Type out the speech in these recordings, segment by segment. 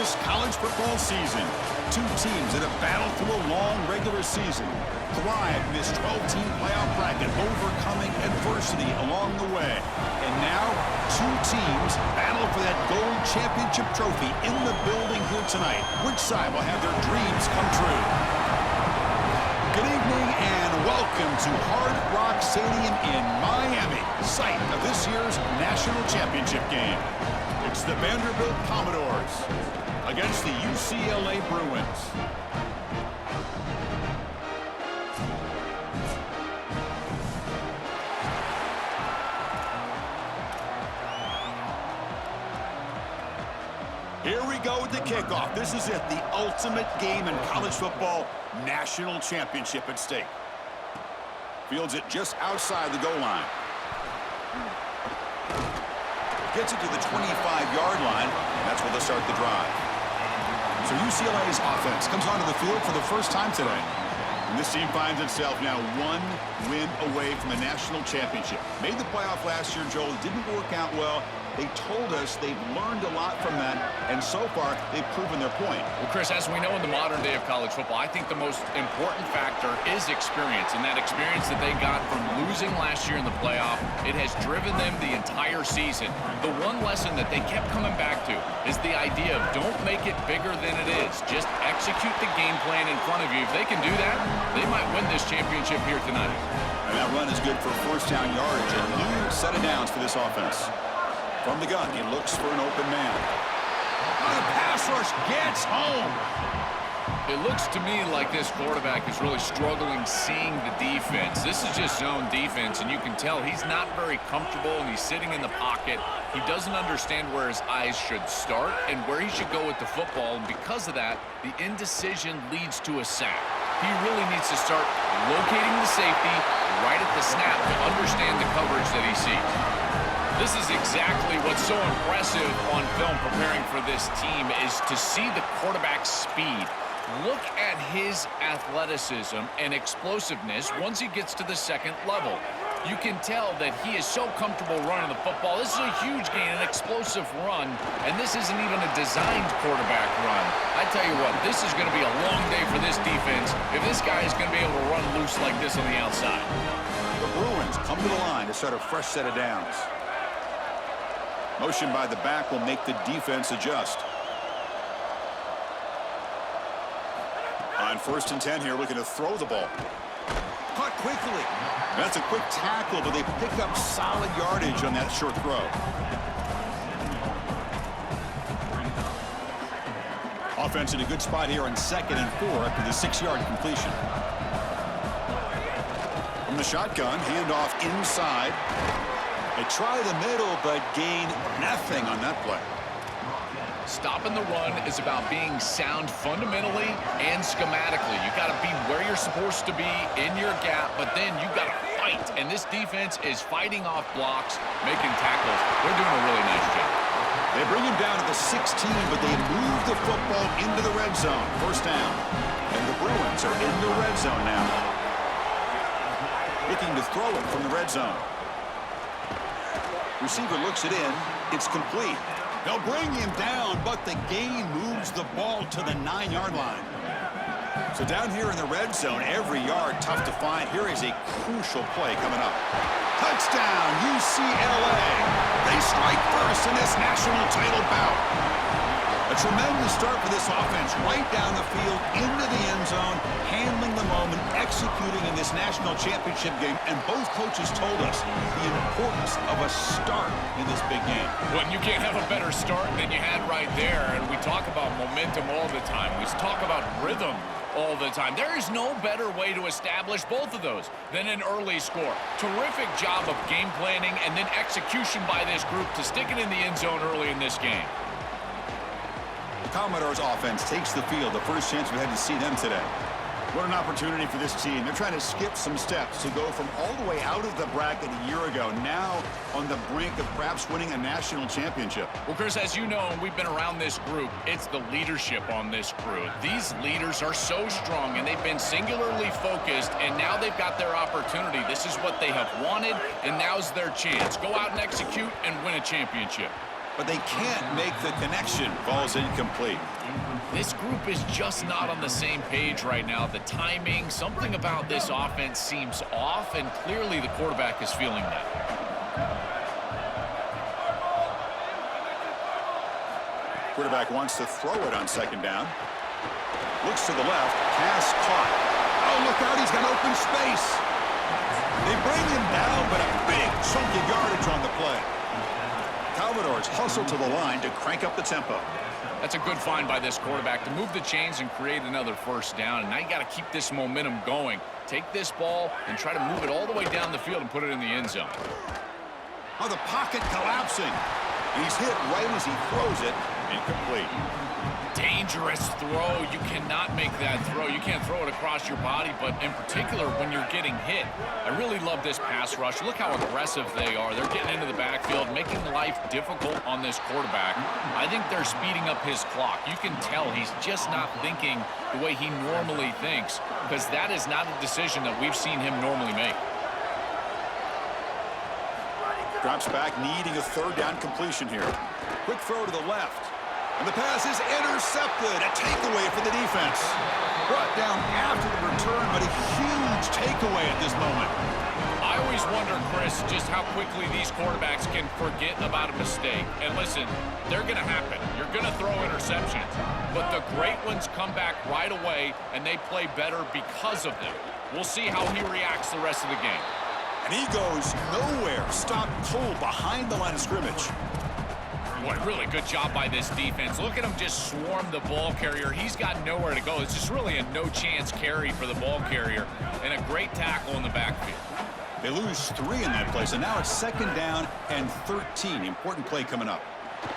this college football season. Two teams that have battled through a long regular season, thrive in this 12-team playoff bracket, overcoming adversity along the way. And now, two teams battle for that gold championship trophy in the building here tonight. Which side will have their dreams come true? Good evening and welcome to Hard Rock Stadium in Miami, site of this year's national championship game. It's the Vanderbilt Commodores against the UCLA Bruins. Here we go with the kickoff. This is it, the ultimate game in college football, national championship at stake. Fields it just outside the goal line. Gets it to the 25-yard line, and that's where they'll start the drive. So UCLA's offense comes onto the field for the first time today. And this team finds itself now one win away from a national championship. Made the playoff last year, Joel. It didn't work out well. They told us they've learned a lot from that, and so far, they've proven their point. Well, Chris, as we know in the modern day of college football, I think the most important factor is experience, and that experience that they got from losing last year in the playoff, it has driven them the entire season. The one lesson that they kept coming back to is the idea of don't make it bigger than it is. Just execute the game plan in front of you. If they can do that, they might win this championship here tonight. And that run is good for first down yardage. A new set of downs for this offense. From the gun, he looks for an open man. The pass rush gets home. It looks to me like this quarterback is really struggling seeing the defense. This is just zone defense, and you can tell he's not very comfortable, and he's sitting in the pocket. He doesn't understand where his eyes should start and where he should go with the football, and because of that, the indecision leads to a sack. He really needs to start locating the safety right at the snap to understand the coverage that he sees. This is exactly what's so impressive on film preparing for this team is to see the quarterback's speed. Look at his athleticism and explosiveness once he gets to the second level. You can tell that he is so comfortable running the football. This is a huge gain, an explosive run, and this isn't even a designed quarterback run. I tell you what, this is going to be a long day for this defense if this guy is going to be able to run loose like this on the outside. The Bruins come to the line to start a fresh set of downs. Motion by the back will make the defense adjust. On 1st and 10 here, looking to throw the ball. Caught quickly. That's a quick tackle, but they pick up solid yardage on that short throw. Offense in a good spot here on 2nd and 4 after the 6-yard completion. From the shotgun, handoff inside. They try the middle, but gain nothing on that play. Stopping the run is about being sound fundamentally and schematically. You got to be where you're supposed to be in your gap, but then you got to fight. And this defense is fighting off blocks, making tackles. They're doing a really nice job. They bring him down to the 16, but they move the football into the red zone. First down. And the Bruins are in the red zone now. Looking to throw it from the red zone. Receiver looks it in. It's complete. They'll bring him down, but the gain moves the ball to the 9-yard line. So down here in the red zone, every yard tough to find. Here is a crucial play coming up. Touchdown, UCLA. They strike first in this national title bout. A tremendous start for this offense, right down the field, into the end zone, handling the moment, executing in this national championship game, and both coaches told us the importance of a start in this big game. Well, you can't have a better start than you had right there, and we talk about momentum all the time. We talk about rhythm all the time. There is no better way to establish both of those than an early score. Terrific job of game planning and then execution by this group to stick it in the end zone early in this game. The Commodores offense takes the field, the first chance we had to see them today. What an opportunity for this team. They're trying to skip some steps to go from all the way out of the bracket a year ago, now on the brink of perhaps winning a national championship. Well, Chris, as you know, we've been around this group. It's the leadership on this crew. These leaders are so strong, and they've been singularly focused, and now they've got their opportunity. This is what they have wanted, and now's their chance. Go out and execute and win a championship. but they can't make the connection. Ball's incomplete. This group is just not on the same page right now. The timing, something about this offense seems off, and clearly the quarterback is feeling that. Quarterback wants to throw it on second down. Looks to the left. Pass caught. Oh, look out. He's got open space. They bring him down, but a big chunk of yardage on the play. Commodores hustle to the line to crank up the tempo. That's a good find by this quarterback to move the chains and create another first down. And now you got to keep this momentum going. Take this ball and try to move it all the way down the field and put it in the end zone. Oh, the pocket collapsing. He's hit right as he throws it. Incomplete. Dangerous throw. You cannot make that throw. You can't throw it across your body, but in particular when you're getting hit. I really love this pass rush. Look how aggressive they are. They're getting into the backfield, making life difficult on this quarterback. I think they're speeding up his clock. You can tell he's just not thinking the way he normally thinks, because that is not a decision that we've seen him normally make. Drops back, needing a third down completion here. Quick throw to the left. And the pass is intercepted. A takeaway for the defense. Brought down after the return, but a huge takeaway at this moment. I always wonder, Chris, just how quickly these quarterbacks can forget about a mistake. And listen, they're going to happen. You're going to throw interceptions. But the great ones come back right away, and they play better because of them. We'll see how he reacts the rest of the game. And he goes nowhere. Stopped cold behind the line of scrimmage. Boy, really good job by this defense. Look at him just swarm the ball carrier. He's got nowhere to go. It's just really a no-chance carry for the ball carrier, and a great tackle in the backfield. They lose 3 in that place, and now it's second down and 13. Important play coming up.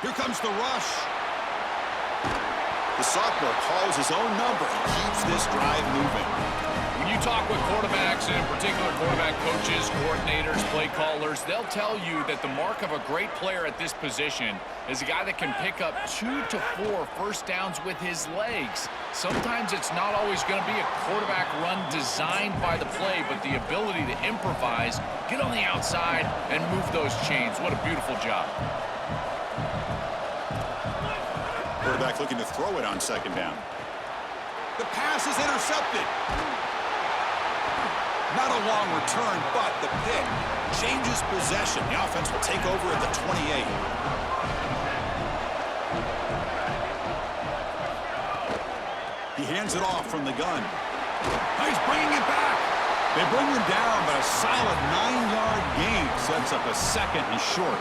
Here comes the rush. The sophomore calls his own number and keeps this drive moving. When you talk with quarterbacks, and in particular quarterback coaches, coordinators, play callers, they'll tell you that the mark of a great player at this position is a guy that can pick up 2 to 4 first downs with his legs. Sometimes it's not always going to be a quarterback run designed by the play, but the ability to improvise, get on the outside, and move those chains. What a beautiful job. Quarterback looking to throw it on second down. The pass is intercepted. Not a long return, but the pick changes possession. The offense will take over at the 28. He hands it off from the gun. He's bringing it back. They bring him down, but a solid 9-yard gain sets up a second and short.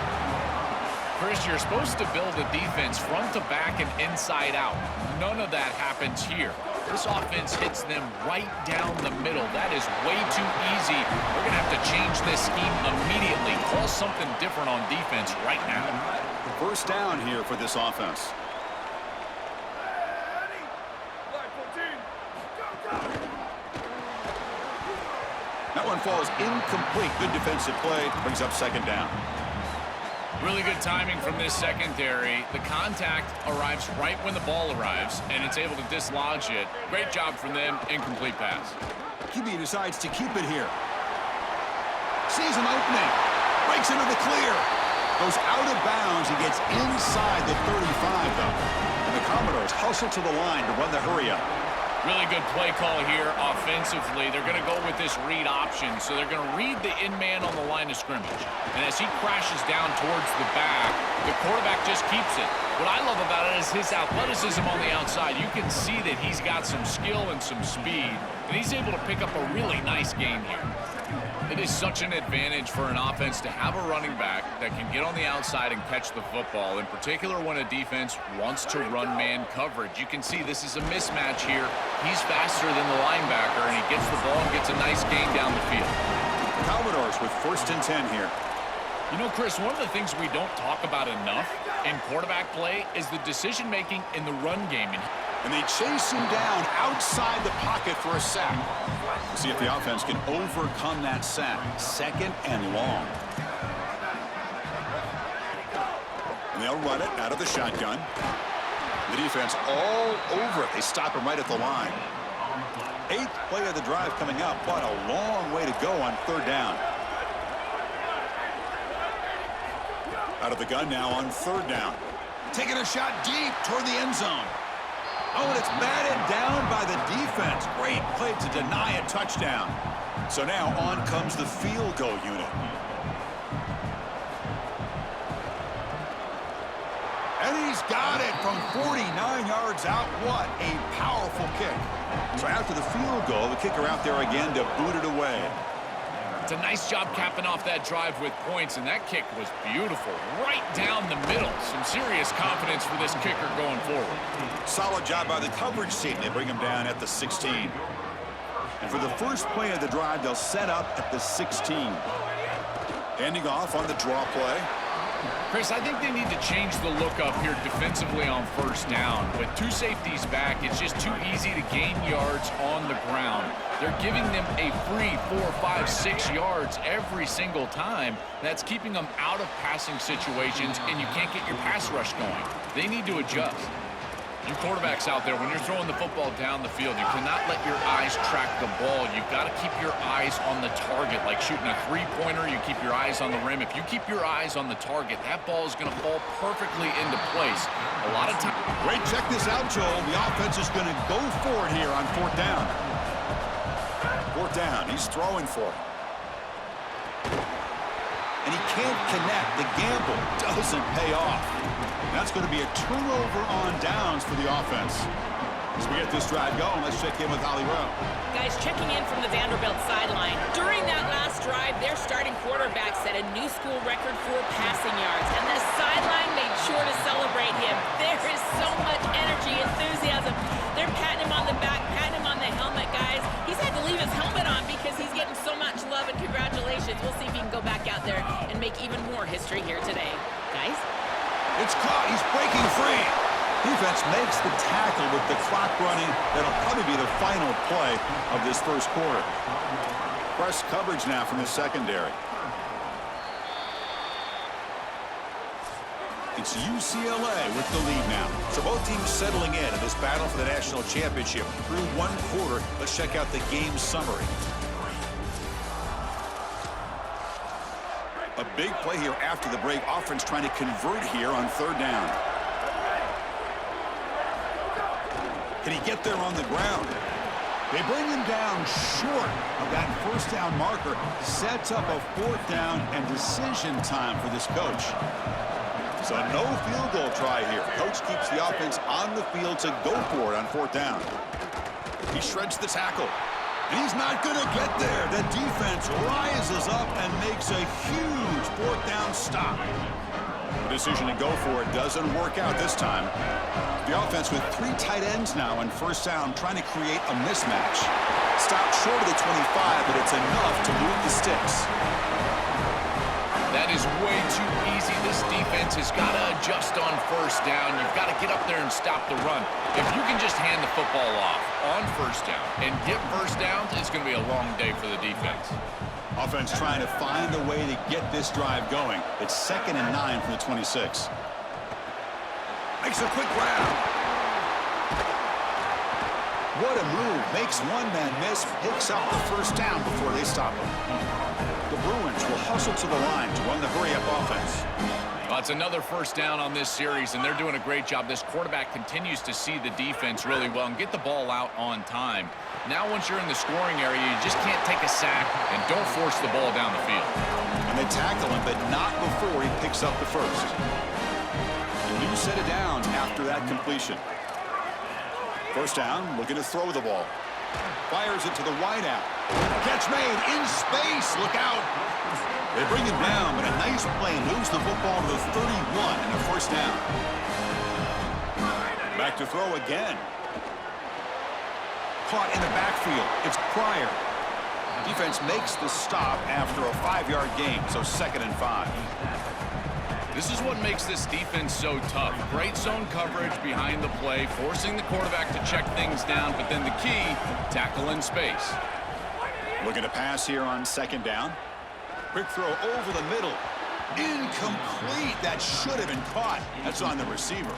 Chris, you're supposed to build a defense front to back and inside out. None of that happens here. This offense hits them right down the middle. That is way too easy. We're going to have to change this scheme immediately. Call something different on defense right now. First down here for this offense. That one falls incomplete. Good defensive play. Brings up second down. Really good timing from this secondary. The contact arrives right when the ball arrives, and it's able to dislodge it. Great job from them. Incomplete pass. QB decides to keep it here. Sees an opening. Breaks into the clear. Goes out of bounds. He gets inside the 35, though. And the Commodores hustle to the line to run the hurry-up. Really good play call here offensively. They're going to go with this read option, so they're going to read the in-man on the line of scrimmage. And as he crashes down towards the back, the quarterback just keeps it. What I love about it is his athleticism on the outside. You can see that he's got some skill and some speed, and he's able to pick up a really nice gain here. It is such an advantage for an offense to have a running back that can get on the outside and catch the football, in particular when a defense wants to run man coverage. You can see this is a mismatch here. He's faster than the linebacker, and he gets the ball and gets a nice gain down the field. Commodores with 1st and 10 here. You know, Chris, one of the things we don't talk about enough in quarterback play is the decision-making in the run game. And they chase him down outside the pocket for a sack. We'll see if the offense can overcome that sack. Second and long. And they'll run it out of the shotgun. The defense all over it. They stop him right at the line. 8th play of the drive coming up, but a long way to go on 3rd down. Out of the gun now on 3rd down. Taking a shot deep toward the end zone. Oh, and it's batted down by the defense. Great play to deny a touchdown. So now on comes the field goal unit. And he's got it from 49 yards out. What a powerful kick. So after the field goal, the kicker out there again to boot it away. It's a nice job capping off that drive with points, and that kick was beautiful. Right down the middle. Some serious confidence for this kicker going forward. Solid job by the coverage team. They bring him down at the 16. And for the first play of the drive, they'll set up at the 16. Handing off on the draw play. Chris, I think they need to change the look up here defensively on 1st down. With 2 safeties back, it's just too easy to gain yards on the ground. They're giving them a free 4, 5, 6 yards every single time. That's keeping them out of passing situations, and you can't get your pass rush going. They need to adjust. You quarterbacks out there, when you're throwing the football down the field, you cannot let your eyes track the ball. You've got to keep your eyes on the target. Like shooting a 3-pointer, you keep your eyes on the rim. If you keep your eyes on the target, that ball is going to fall perfectly into place. A lot of time. Wait, check this out, Joel. The offense is going to go for it here on 4th down. 4th down. He's throwing for it. And he can't connect. The gamble doesn't pay off. That's going to be a turnover on downs for the offense. As we get this drive going, let's check in with Holly Rowe. Guys, checking in from the Vanderbilt sideline. During that last drive, their starting quarterback set a new school record for passing yards, and the sideline made sure to celebrate him. There is so much energy, enthusiasm. They're patting him on the back, patting him on the helmet, guys. He's had to leave his helmet on because he's getting so much love and congratulations. We'll see if he can go back out there and make even more history here today. Guys? It's caught. He's breaking free. Defense makes the tackle with the clock running. That'll probably be the final play of this 1st quarter. Press coverage now from the secondary. It's UCLA with the lead now. So both teams settling in this battle for the national championship. Through 1 quarter, let's check out the game summary. A big play here after the break. Offense trying to convert here on 3rd down. Can he get there on the ground? They bring him down short of that 1st down marker. Sets up a 4th down and decision time for this coach. So no field goal try here. Coach keeps the offense on the field to go for it on 4th down. He shreds the tackle. And he's not going to get there. The defense rises up and makes a huge 4th down stop. The decision to go for it doesn't work out this time. The offense with 3 tight ends now on 1st down, trying to create a mismatch. Stopped short of the 25, but it's enough to move the sticks. That is way too easy. This defense has got to adjust on 1st down. You've got to get up there and stop the run. If you can just hand the football off on 1st down and get 1st downs, it's going to be a long day for the defense. Offense trying to find a way to get this drive going. It's 2nd and 9 from the 26. Makes a quick grab. What a move. Makes one man miss. Picks up the 1st down before they stop him. The Bruins will hustle to the line to run the hurry-up offense. Well, it's another 1st down on this series, and they're doing a great job. This quarterback continues to see the defense really well and get the ball out on time. Now, once you're in the scoring area, you just can't take a sack and don't force the ball down the field. And they tackle him, but not before he picks up the 1st. A new set of downs after that completion. 1st down, looking to throw the ball. Fires it to the wideout. Catch made in space. Look out. They bring him down, but a nice play moves the football to the 31 and a 1st down. Back to throw again. Caught in the backfield. It's Pryor. Defense makes the stop after a 5-yard gain, so 2nd and 5. This is what makes this defense so tough. Great zone coverage behind the play, forcing the quarterback to check things down, but then the key, tackle in space. Looking to pass here on 2nd down. Quick throw over the middle. Incomplete. That should have been caught. That's on the receiver.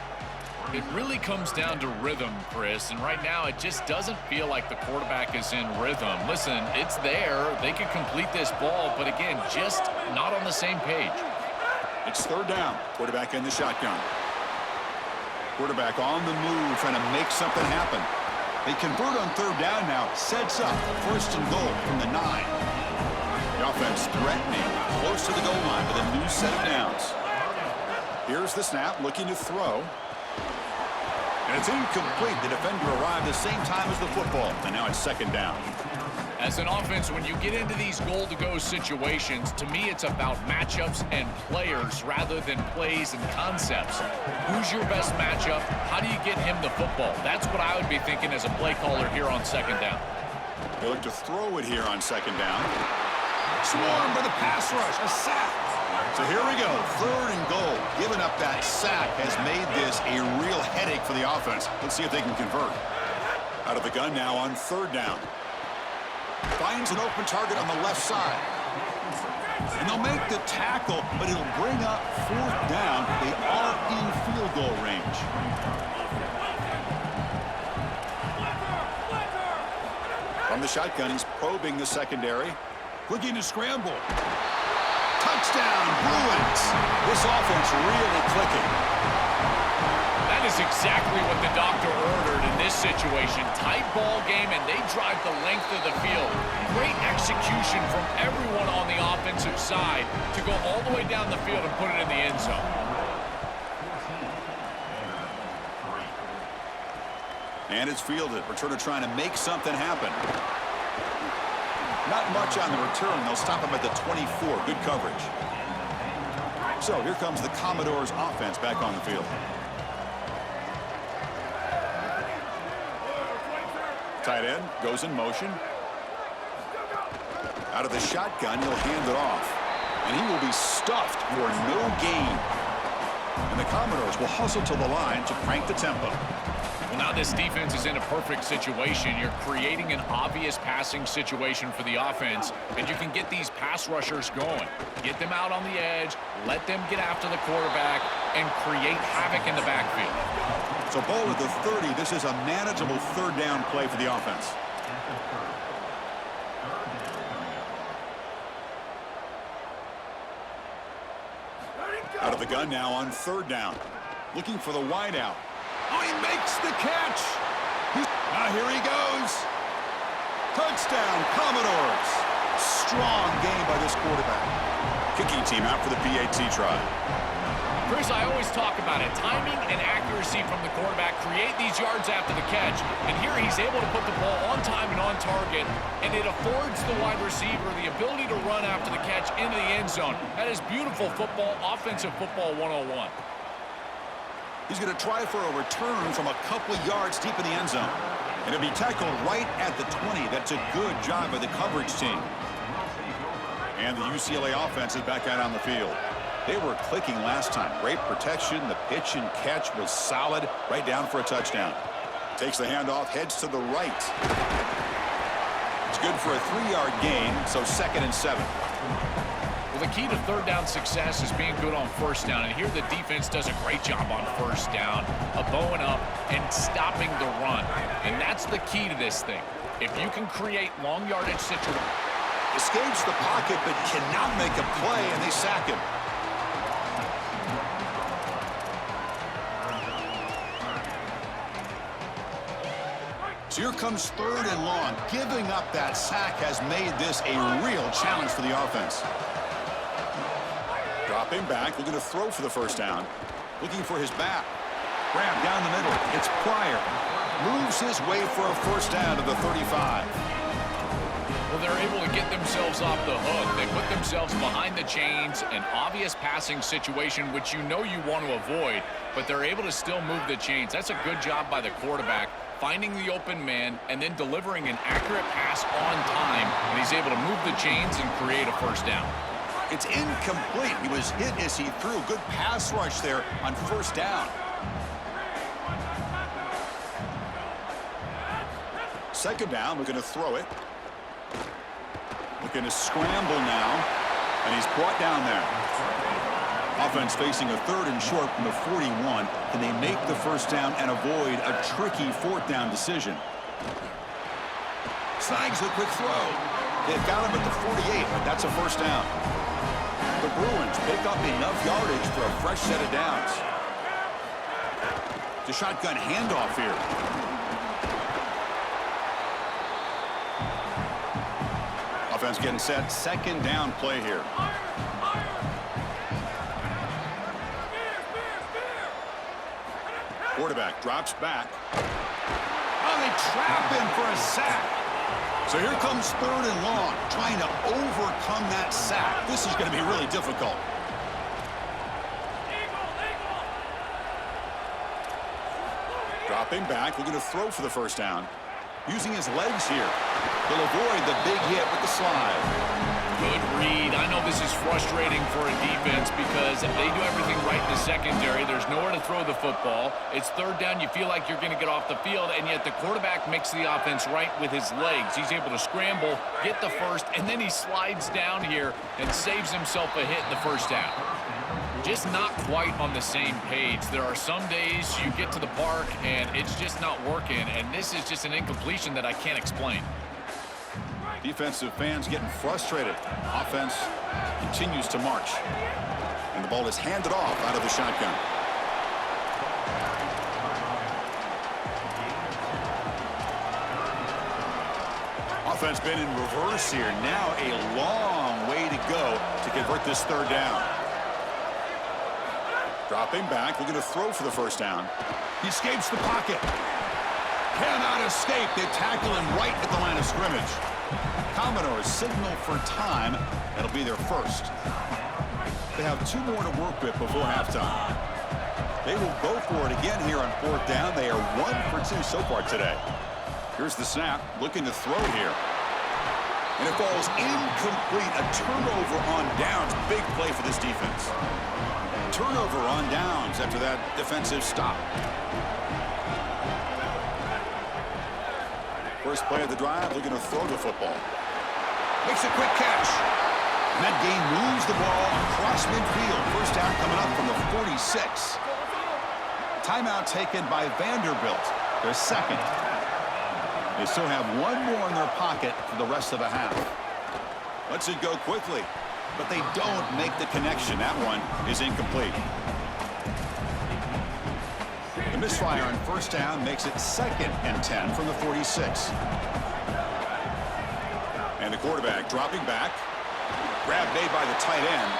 It really comes down to rhythm, Chris, and right now it just doesn't feel like the quarterback is in rhythm. Listen, it's there. They could complete this ball, but again, just not on the same page. It's third down. Quarterback in the shotgun. Quarterback on the move, trying to make something happen. They convert on third down now. Sets up first and goal from the 9. The offense threatening, close to the goal line with a new set of downs. Here's the snap, looking to throw. And it's incomplete. The defender arrived the same time as the football, and now it's second down. As an offense, when you get into these goal-to-go situations, to me it's about matchups and players rather than plays and concepts. Who's your best matchup? How do you get him the football? That's what I would be thinking as a play caller here on second down. They look to throw it here on second down. Swarmed by the pass rush, a sack. So here we go, third and goal. Giving up that sack has made this a real headache for the offense. Let's see if they can convert. Out of the gun now on third down. Finds an open target on the left side. And they'll make the tackle, but it'll bring up fourth down. They are in field goal range. From the shotgun, he's probing the secondary. Looking to scramble. Touchdown, Bruins. This offense really clicking. That is exactly what the doctor ordered in this situation. Tight ball game, and they drive the length of the field. Great execution from everyone on the offensive side to go all the way down the field and put it in the end zone. And it's fielded. Returner trying to make something happen. Not much on the return. They'll stop him at the 24. Good coverage. So here comes the Commodores offense back on the field. Tight end goes in motion. Out of the shotgun, he'll hand it off. And he will be stuffed for no gain. And the Commodores will hustle to the line to crank the tempo. Well, now this defense is in a perfect situation. You're creating an obvious passing situation for the offense, and you can get these pass rushers going. Get them out on the edge, let them get after the quarterback, and create havoc in the backfield. So ball at the 30. This is a manageable third down play for the offense. Out of the gun now on third down. Looking for the wideout. Oh, he makes the catch. Now here he goes. Touchdown, Commodores. Strong game by this quarterback. Kicking team out for the PAT try. Chris, I always talk about it. Timing and accuracy from the quarterback create these yards after the catch. And here he's able to put the ball on time and on target. And it affords the wide receiver the ability to run after the catch into the end zone. That is beautiful football, offensive football 101. He's going to try for a return from a couple of yards deep in the end zone. And it'll be tackled right at the 20. That's a good job by the coverage team. And the UCLA offense is back out on the field. They were clicking last time. Great protection. The pitch and catch was solid. Right down for a touchdown. Takes the handoff, heads to the right. It's good for a 3-yard gain, so 2nd and 7. Well, the key to third down success is being good on first down. And here the defense does a great job on first down, bowing up and stopping the run. And that's the key to this thing. If you can create long yardage situations. Escapes the pocket but cannot make a play, and they sack him. So here comes third and long. Giving up that sack has made this a real challenge for the offense. Dropping back, looking to throw for the first down. Looking for his back. Grab down the middle. It's Pryor. Moves his way for a first down to the 35. Well, they're able to get themselves off the hook. They put themselves behind the chains, an obvious passing situation, which you know you want to avoid, but they're able to still move the chains. That's a good job by the quarterback, finding the open man and then delivering an accurate pass on time, and he's able to move the chains and create a first down. It's incomplete. He was hit as he threw. Good pass rush there on first down. Second down, we're going to throw it. Looking to scramble now, and he's brought down there. Offense facing a third and short from the 41. Can they make the first down and avoid a tricky fourth down decision? Snags the quick throw. They've got him at the 48, but that's a first down. The Bruins pick up enough yardage for a fresh set of downs. The shotgun handoff here. Offense getting set. Second down play here. Quarterback drops back. Oh, they trap him for a sack. So here comes 3rd and long, trying to overcome that sack. This is going to be really difficult. Dropping back, looking to throw for the first down. Using his legs here. He'll avoid the big hit with the slide. Good read. I know this is frustrating for a defense because if they do everything right in the secondary, there's nowhere to throw the football. It's 3rd down. You feel like you're going to get off the field, and yet the quarterback makes the offense right with his legs. He's able to scramble, get the first, and then he slides down here and saves himself a hit in the first down. Just not quite on the same page. There are some days you get to the park and it's just not working, and this is just an incompletion that I can't explain. Defensive fans getting frustrated. Offense continues to march. And the ball is handed off out of the shotgun. Offense been in reverse here. Now a long way to go to convert this 3rd down. Dropping back, looking to throw for the first down. He escapes the pocket. Cannot escape. They tackle him right at the line of scrimmage. Commodores signal for time. That'll be their first. They have 2 more to work with before halftime. They will go for it again here on 4th down. They are 1 for 2 so far today. Here's the snap, looking to throw here. And it falls incomplete. A turnover on downs. Big play for this defense. Turnover on downs after that defensive stop. First play of the drive, looking to throw the football. Makes a quick catch. And that game moves the ball across midfield. First down coming up from the 46. Timeout taken by Vanderbilt. Their second. They still have 1 more in their pocket for the rest of the half. Lets it go quickly, but they don't make the connection. That one is incomplete. The misfire on first down makes it 2nd and 10 from the 46. And the quarterback dropping back. Grab made by the tight end.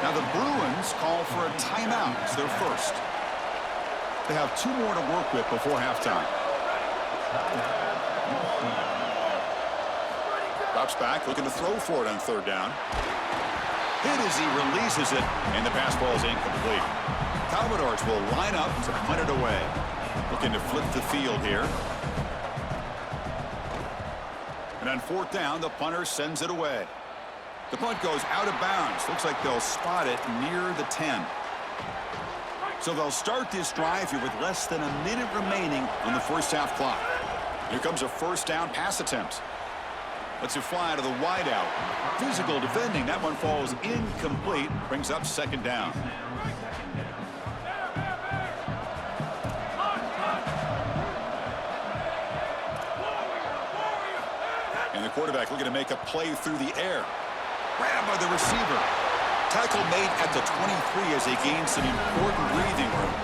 Now the Bruins call for a timeout. It's their first. They have 2 more to work with before halftime. Drops back, looking to throw for it on 3rd down. Hit as he releases it, and the pass ball is incomplete. Commodores will line up to punt it away. Looking to flip the field here. And on 4th down, the punter sends it away. The punt goes out of bounds. Looks like they'll spot it near the 10. So they'll start this drive here with less than a minute remaining on the first half clock. Here comes a first down pass attempt. Lets it fly to the wideout. Physical defending. That one falls incomplete. Brings up 2nd down. And the quarterback looking to make a play through the air. Grabbed by the receiver. Tackle made at the 23 as they gain some important breathing room.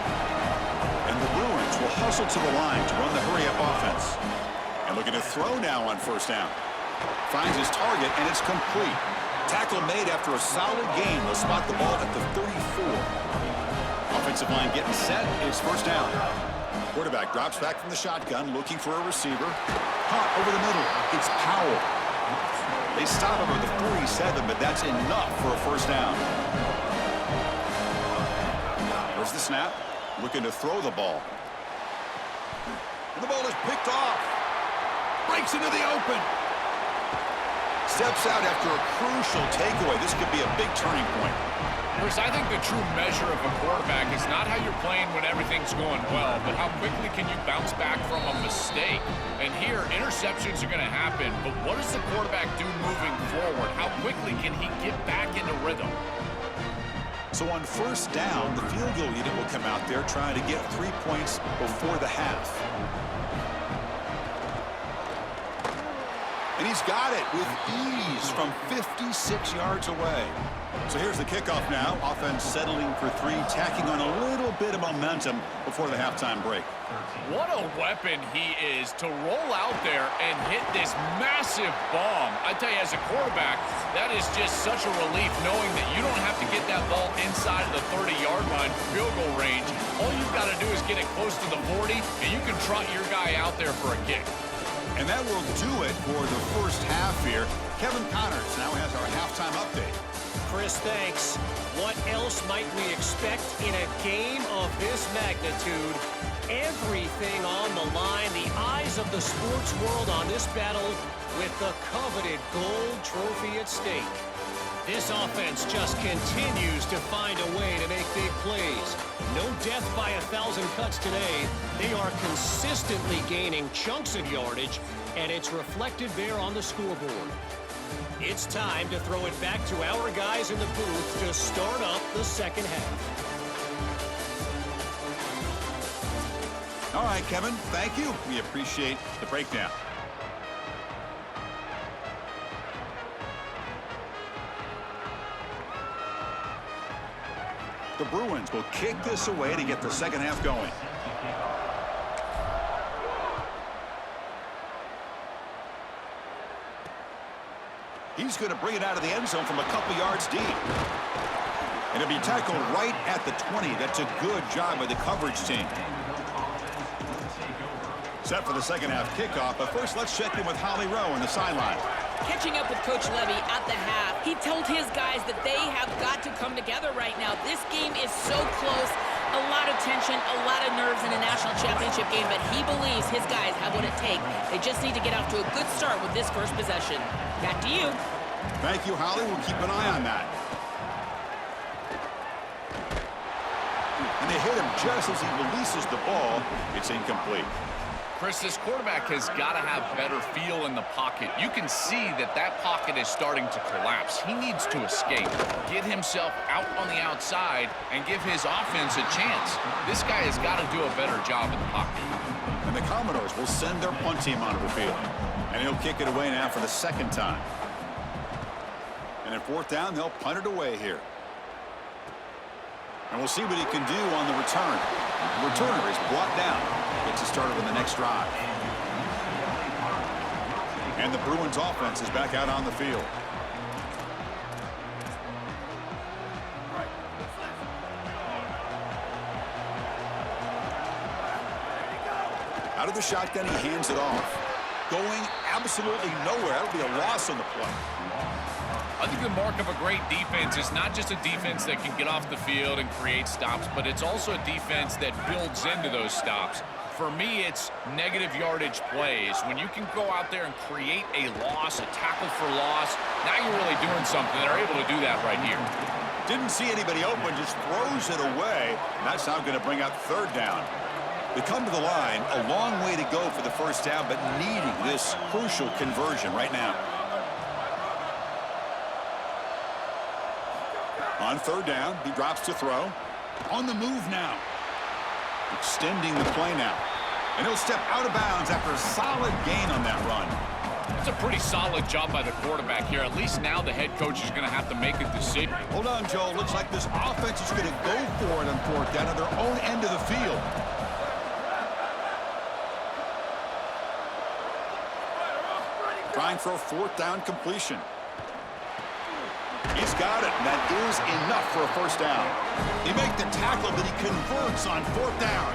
And the Bruins will hustle to the line to run the hurry-up offense. And looking to throw now on first down. Finds his target, and it's complete. Tackle made after a solid gain. They'll spot the ball at the 34. Offensive line getting set. It's first down. Quarterback drops back from the shotgun, looking for a receiver. Caught over the middle. It's Powell. They stop him at the 47, but that's enough for a first down. There's the snap. Looking to throw the ball. And the ball is picked off. Breaks into the open. Steps out after a crucial takeaway. This could be a big turning point. Chris, I think the true measure of a quarterback is not how you're playing when everything's going well, but how quickly can you bounce back from a mistake. And here, interceptions are going to happen, but what does the quarterback do moving forward? How quickly can he get back into rhythm? So on first down, the field goal unit will come out there trying to get 3 points before the half. And he's got it with ease from 56 yards away. So here's the kickoff now. Offense settling for three, tacking on a little bit of momentum before the halftime break. What a weapon he is to roll out there and hit this massive bomb. I tell you, as a quarterback, that is just such a relief knowing that you don't have to get that ball inside of the 30-yard line for field goal range. All you've got to do is get it close to the 40, and you can trot your guy out there for a kick. And that will do it for the first half here. Kevin Connors now has our halftime update. Chris, thanks. What else might we expect in a game of this magnitude? Everything on the line, the eyes of the sports world on this battle with the coveted gold trophy at stake. This offense just continues to find a way to make big plays. No death by 1,000 cuts today. They are consistently gaining chunks of yardage, and it's reflected there on the scoreboard. It's time to throw it back to our guys in the booth to start up the second half. All right, Kevin, thank you. We appreciate the breakdown. The Bruins will kick this away to get the second half going. He's going to bring it out of the end zone from a couple yards deep. And it'll be tackled right at the 20. That's a good job by the coverage team. Set for the second half kickoff, but first let's check in with Holly Rowe on the sideline. Catching up with Coach Levy at the half, he told his guys that they have got to come together right now. This game is so close, a lot of tension, a lot of nerves in a national championship game, but he believes his guys have what it takes. They just need to get off to a good start with this first possession. Back to you. Thank you, Holly. We'll keep an eye on that. And they hit him just as he releases the ball. It's incomplete. Chris, this quarterback has got to have better feel in the pocket. You can see that that pocket is starting to collapse. He needs to escape, get himself out on the outside, and give his offense a chance. This guy has got to do a better job in the pocket. And the Commodores will send their punt team onto the field. And he'll kick it away now for the second time. And at fourth down, they'll punt it away here. And we'll see what he can do on the return. The returner is brought down. Gets it started on the next drive. And the Bruins offense is back out on the field. Out of the shotgun, he hands it off. Going absolutely nowhere. That'll be a loss on the play. I think the mark of a great defense is not just a defense that can get off the field and create stops, but it's also a defense that builds into those stops. For me, it's negative yardage plays. When you can go out there and create a loss, a tackle for loss, now you're really doing something. They're able to do that right here. Didn't see anybody open, just throws it away. That's now going to bring up third down. They come to the line, a long way to go for the first down, but needing this crucial conversion right now. On third down, he drops to throw. On the move now. Extending the play now. And he'll step out of bounds after a solid gain on that run. It's a pretty solid job by the quarterback here. At least now the head coach is going to have to make a decision. Hold on, Joe. Looks like this offense is going to go for it on fourth down at their own end of the field. Trying for a fourth down completion. He's got it, and that is enough for a first down. They make the tackle, but he converts on fourth down.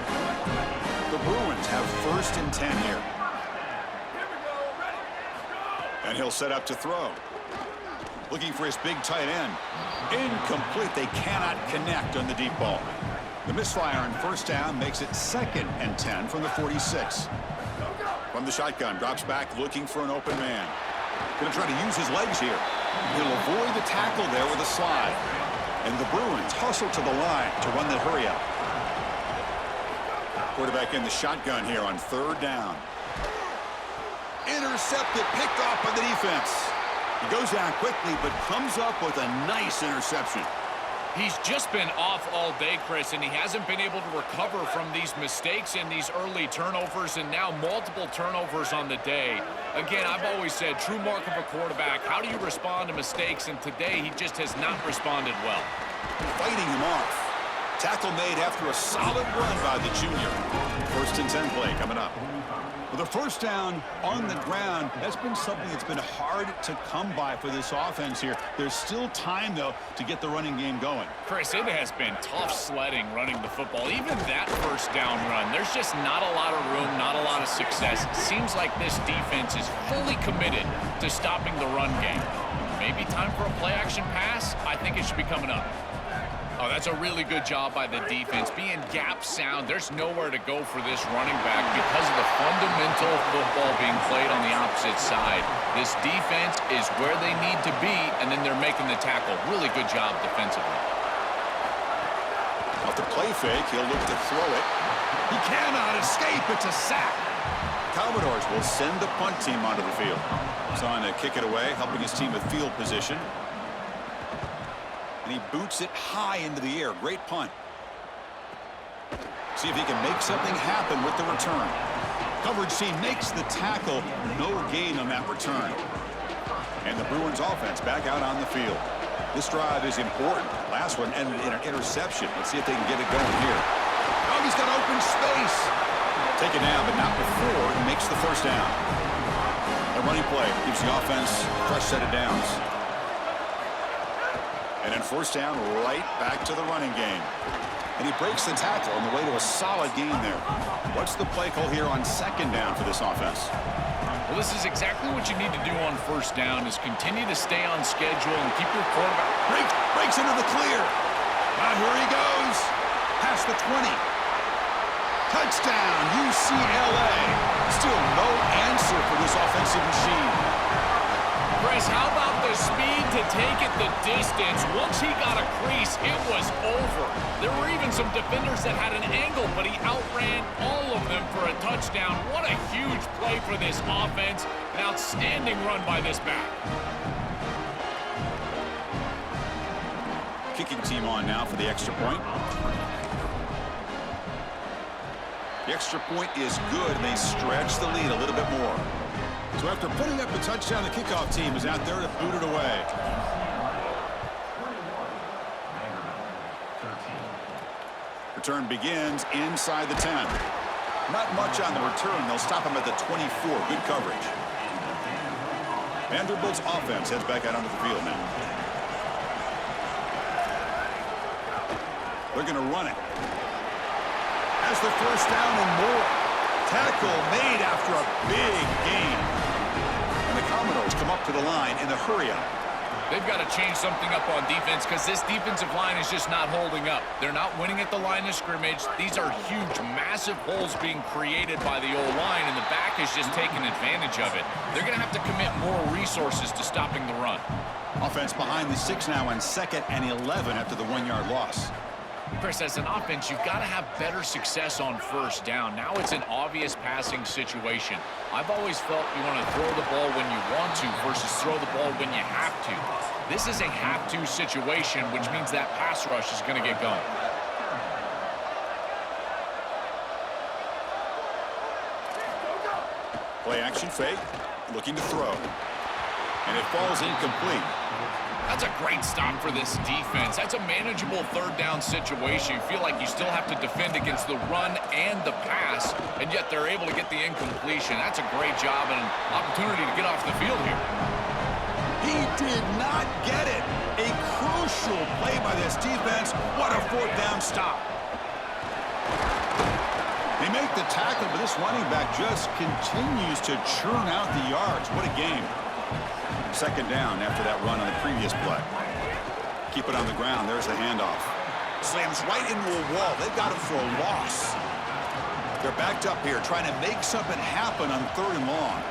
The Bruins have first and 10 here. And he'll set up to throw. Looking for his big tight end. Incomplete. They cannot connect on the deep ball. The misfire on first down makes it second and 10 from the 46. From the shotgun, drops back looking for an open man. Going to try to use his legs here. He'll avoid the tackle there with a slide. And the Bruins hustle to the line to run the hurry up. Quarterback in the shotgun here on third down. Intercepted, picked off by the defense. He goes down quickly, but comes up with a nice interception. He's just been off all day, Chris, and he hasn't been able to recover from these mistakes and these early turnovers, and now multiple turnovers on the day. Again, I've always said, true mark of a quarterback, how do you respond to mistakes? And today, he just has not responded well. Fighting him off. Tackle made after a solid run by the junior. 1st and 10 play coming up. With a first down on the ground, that's been something that's been hard to come by for this offense here. There's still time, though, to get the running game going. Chris, it has been tough sledding running the football. Even that first down run, there's just not a lot of room, not a lot of success. It seems like this defense is fully committed to stopping the run game. Maybe time for a play-action pass? I think it should be coming up. Oh, that's a really good job by the defense. Being gap sound, there's nowhere to go for this running back because of the fundamental football being played on the opposite side. This defense is where they need to be, and then they're making the tackle. Really good job defensively. Off the play fake, he'll look to throw it. He cannot escape. It's a sack. Commodores will send the punt team onto the field. He's on to kick it away, helping his team with field position. And he boots it high into the air. Great punt. See if he can make something happen with the return. Coverage team makes the tackle. No gain on that return. And the Bruins offense back out on the field. This drive is important. Last one ended in an interception. Let's see if they can get it going here. Oh, he's got open space. Take it down, but not before he makes the first down. A running play gives the offense a fresh set of downs. And then first down, right back to the running game. And he breaks the tackle on the way to a solid gain there. What's the play call here on 2nd down for this offense? Well, this is exactly what you need to do on first down, is continue to stay on schedule and keep your quarterback. Breaks into the clear. Now here he goes. Past the 20. Touchdown, UCLA. Still no answer for this offensive machine. Chris, how about the speed to take it the distance? Once he got a crease, it was over. There were even some defenders that had an angle, but he outran all of them for a touchdown. What a huge play for this offense. An outstanding run by this back. Kicking team on now for the extra point. The extra point is good, and they stretch the lead a little bit more. So after putting up the touchdown, the kickoff team is out there to boot it away. Return begins inside the 10. Not much on the return. They'll stop him at the 24. Good coverage. Vanderbilt's offense heads back out onto the field now. They're going to run it. Has the first down and more. Tackle made after a big gain. And the Commodores come up to the line in the hurry-up. They've got to change something up on defense because this defensive line is just not holding up. They're not winning at the line of scrimmage. These are huge, massive holes being created by the O-line, and the back is just taking advantage of it. They're going to have to commit more resources to stopping the run. Offense behind the 6 now on 2nd and 11 after the 1-yard loss. Chris, as an offense, you've got to have better success on first down. Now it's an obvious passing situation. I've always felt you want to throw the ball when you want to versus throw the ball when you have to. This is a have-to situation, which means that pass rush is going to get going. Play action fake, looking to throw. And it falls incomplete. That's a great stop for this defense. That's a manageable 3rd down situation. You feel like you still have to defend against the run and the pass, and yet they're able to get the incompletion. That's a great job and an opportunity to get off the field here. He did not get it. A crucial play by this defense. What a 4th down stop. They make the tackle, but this running back just continues to churn out the yards. What a game. 2nd down after that run on the previous play. Keep it on the ground. There's the handoff. Slams right into a wall. They've got him for a loss. They're backed up here trying to make something happen on 3rd and long.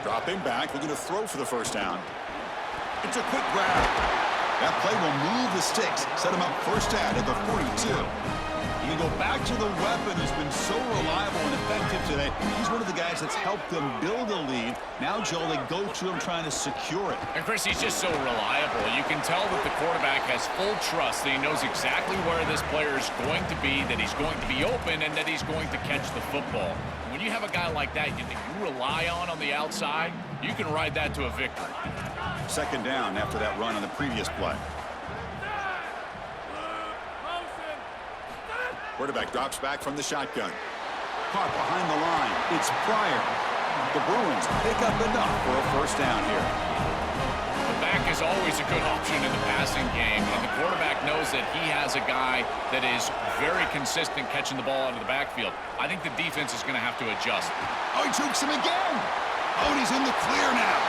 Dropping back, looking to throw for the first down. It's a quick grab. That play will move the sticks, set him up first down at the 42. You go back to the weapon who's been so reliable and effective today. He's one of the guys that's helped them build a lead. Now, Joel, they go to him trying to secure it. And, Chris, he's just so reliable. You can tell that the quarterback has full trust that he knows exactly where this player is going to be, that he's going to be open, and that he's going to catch the football. When you have a guy like that you rely on the outside, you can ride that to a victory. Second down after that run on the previous play. Quarterback drops back from the shotgun. Caught behind the line. It's Pryor. The Bruins pick up enough for a first down here. The back is always a good option in the passing game, and the quarterback knows that he has a guy that is very consistent catching the ball out of the backfield. I think the defense is going to have to adjust. Oh, he jukes him again. Oh, and he's in the clear now.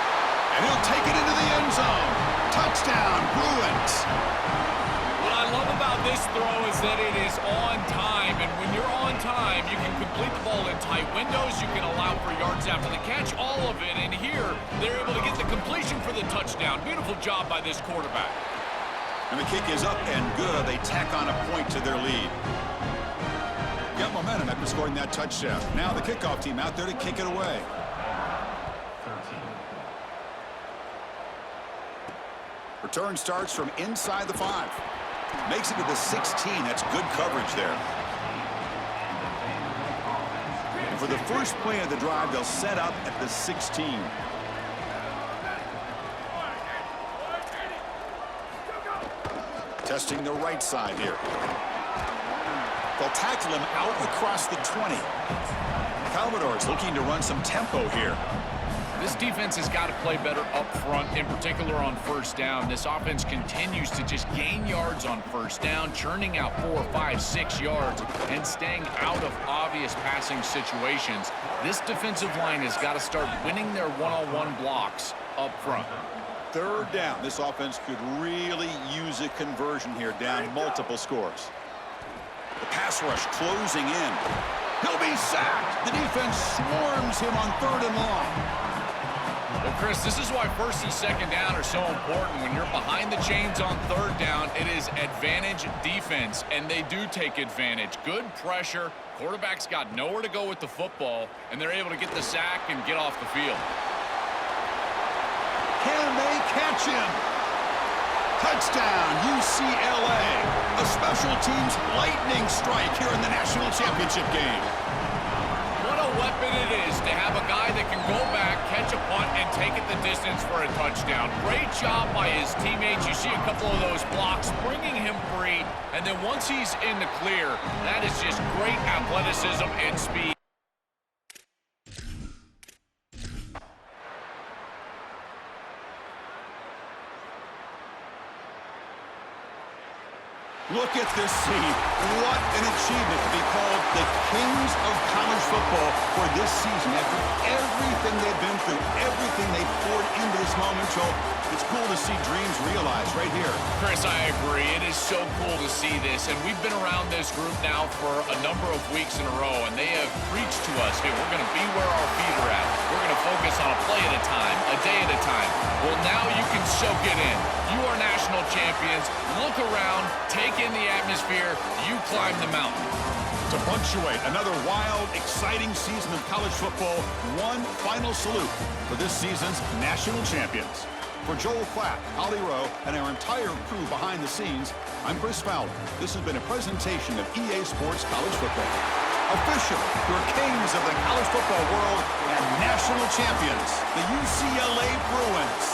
And he'll take it into the end zone. Touchdown, Bruins. What I love about this throw is that it is on time, and when you're on time, you can complete the ball in tight windows, you can allow for yards after the catch, all of it, and here, they're able to get the completion for the touchdown. Beautiful job by this quarterback. And the kick is up and good. They tack on a point to their lead. Got momentum after scoring that touchdown. Now the kickoff team out there to kick it away. Return starts from inside the 5. Makes it to the 16. That's good coverage there. And for the first play of the drive, they'll set up at the 16. Testing the right side here. They'll tackle him out across the 20. Commodores looking to run some tempo here. This defense has got to play better up front, in particular on first down. This offense continues to just gain yards on first down, churning out 4, 5, 6 yards, and staying out of obvious passing situations. This defensive line has got to start winning their one-on-one blocks up front. Third down. This offense could really use a conversion here, down multiple scores. The pass rush closing in. He'll be sacked. The defense swarms him on third and long. Well, Chris, this is why first and second down are so important. When you're behind the chains on third down, it is advantage defense, and they do take advantage. Good pressure. Quarterback's got nowhere to go with the football, and they're able to get the sack and get off the field. Can they catch him? Touchdown, UCLA. A special teams lightning strike here in the national championship game. What a weapon it is to have a guy that can go back, catch a punt, and take it the distance for a touchdown. Great job by his teammates. You see a couple of those blocks bringing him free, and then once he's in the clear, that is just great athleticism and speed. Look at this scene. What an achievement to be called the kings of college football for this season. After everything they've been through, everything they poured into this moment, Joel, it's cool to see dreams realized right here. Chris, I agree. It is so cool to see this, and we've been around this group now for a number of weeks in a row, and they have preached to us, hey, we're going to be where our feet are at. We're going to focus on a play at a time, a day at a time. Well, now you can soak it in. You are national champions. Look around, take in the atmosphere, you climb the mountain. To punctuate another wild, exciting season of college football, one final salute for this season's national champions. For Joel Clapp, Holly Rowe, and our entire crew behind the scenes, I'm Chris Fowler. This has been a presentation of EA Sports College Football. Officially, your kings of the college football world and national champions, the UCLA Bruins.